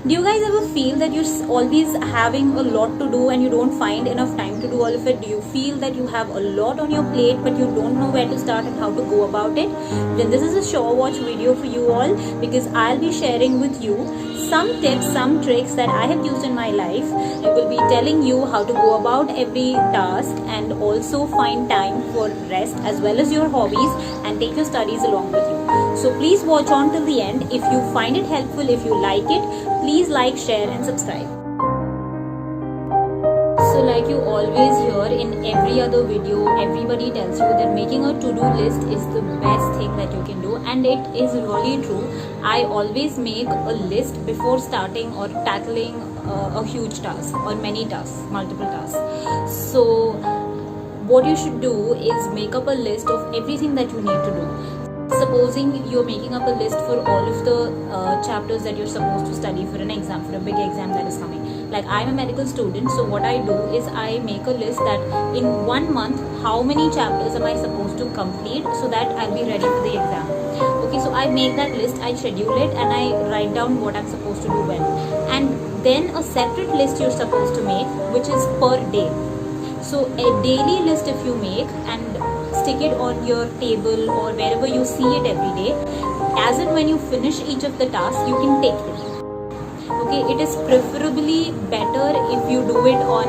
Do you guys ever feel that you're always having a lot to do and you don't find enough time to do all of it? Do you feel that you have a lot on your plate but you don't know where to start and how to go about it? Then this is a Sure Watch video for you all, because I'll be sharing with you some tips, some tricks that I have used in my life. I will be telling you how to go about every task and also find time for rest as well as your hobbies, and take your studies along with you. So please watch on till the end. If you find it helpful, if you like it, please like, share and subscribe. So like you always hear in every other video, everybody tells you that making a to-do list is the best thing that you can do, and it is really true. I always make a list before starting or tackling a huge task or many tasks, multiple tasks. So what you should do is make up a list of everything that you need to do. Supposing you're making up a list for all of the chapters that you're supposed to study for an exam, for a big exam that is coming. Like I'm a medical student, so what I do is I make a list that in 1 month, how many chapters am I supposed to complete so that I'll be ready for the exam. Okay, so I make that list, I schedule it, and I write down what I'm supposed to do when. And then a separate list you're supposed to make, which is per day. So a daily list if you make and stick it on your table or wherever you see it every day, as and when you finish each of the tasks, you can take it. Okay, it is preferably better if you do it on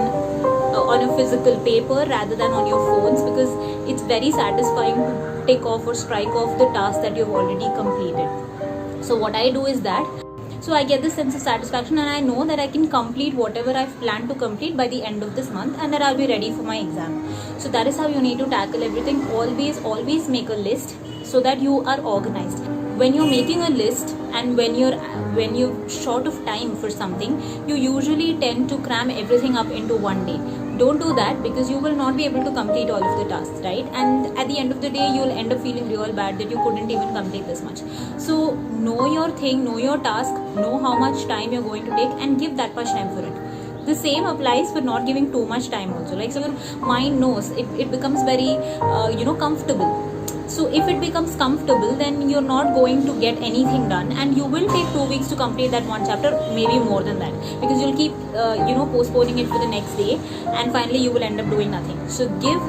a physical paper rather than on your phones, because it's very satisfying to tick off or strike off the task that you've already completed. So what I do is that, so I get this sense of satisfaction and I know that I can complete whatever I've planned to complete by the end of this month, and that I'll be ready for my exam. So that is how you need to tackle everything. Always make a list so that you are organized. When you're making a list and when you're short of time for something, you usually tend to cram everything up into one day. Don't do that, because you will not be able to complete all of the tasks, right? And at the end of the day, you'll end up feeling real bad that you couldn't even complete this much. So know your thing, know your task, know how much time you're going to take, and give that much time for it. The same applies for not giving too much time also. Like, so your mind knows, it becomes very comfortable. So if it becomes comfortable, then you're not going to get anything done, and you will take 2 weeks to complete that one chapter, maybe more than that, because you'll keep postponing it for the next day, and finally you will end up doing nothing. So give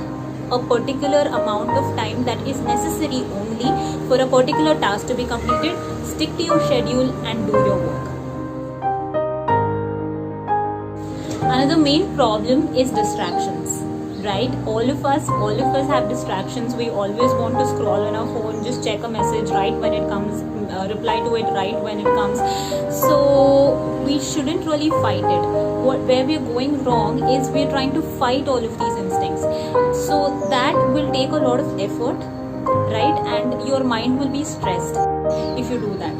a particular amount of time that is necessary only for a particular task to be completed. Stick to your schedule and do your work. Another main problem is distractions. Right, all of us have distractions. We always want to scroll on our phone, just check a message right when it comes, reply to it right when it comes. So we shouldn't really fight it. Where we're going wrong is we're trying to fight all of these instincts. So that will take a lot of effort, right? And your mind will be stressed if you do that.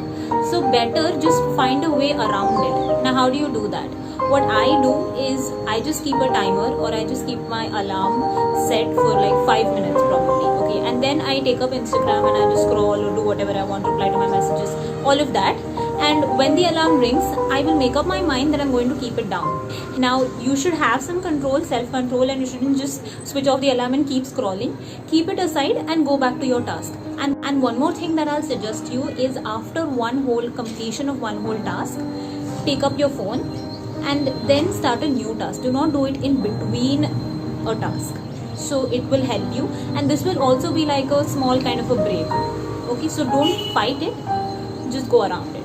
So better just find a way around it. Now how do you do that? What I do is I just keep a timer, or I just keep my alarm set for like 5 minutes probably. Okay, and then I take up Instagram and I just scroll or do whatever I want, reply to my messages, all of that. And when the alarm rings, I will make up my mind that I'm going to keep it down. Now you should have some control, self-control, and you shouldn't just switch off the alarm and keep scrolling. Keep it aside and go back to your task. And one more thing that I'll suggest you is, after completion of one whole task, take up your phone and then start a new task. Do not do it in between a task. So it will help you, and this will also be like a small kind of a break. Okay, so don't fight it, just go around it.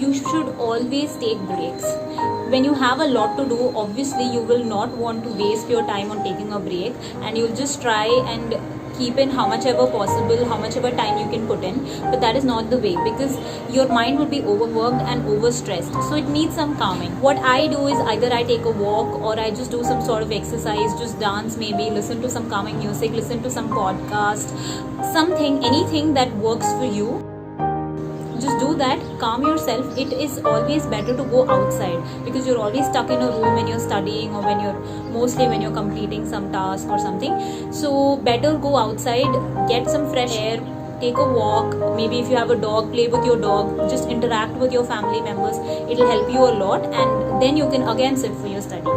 You should always take breaks. When you have a lot to do, obviously you will not want to waste your time on taking a break, and you'll just try and keep in how much ever possible, how much ever time you can put in. But that is not the way, because your mind will be overworked and overstressed. So it needs some calming. What I do is either I take a walk, or I just do some sort of exercise, just dance maybe, listen to some calming music, listen to some podcast, something, anything that works for you. Just do that, calm yourself. It is always better to go outside, because you're always stuck in a room when you're studying, or when you're completing some task or something. So better go outside, get some fresh air, take a walk. Maybe if you have a dog, play with your dog, just interact with your family members. It'll help you a lot, and then you can again sit for your study.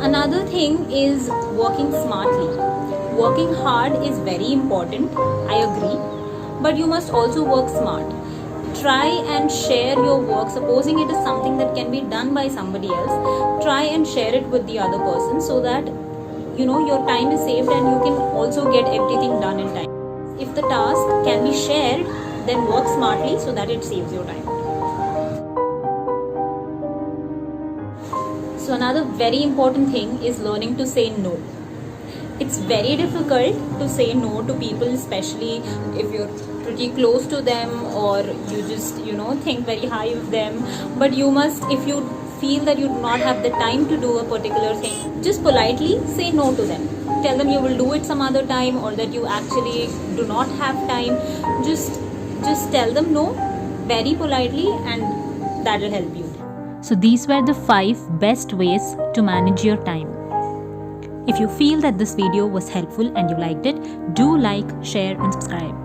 Another thing is working smartly. Working hard is very important, I agree, but you must also work smart. try and share your work. Supposing it is something that can be done by somebody else, try and share it with the other person, so that your time is saved and you can also get everything done in time. If the task can be shared, then work smartly so that it saves your time. So another very important thing is learning to say no. It's very difficult to say no to people, especially if you're pretty close to them or you just think very high of them. But you must, if you feel that you do not have the time to do a particular thing, just politely say no to them. Tell them you will do it some other time, or that you actually do not have time. Just tell them no very politely, and that will help you. So these were the 5 best ways to manage your time. If you feel that this video was helpful and you liked it, do like, share and subscribe.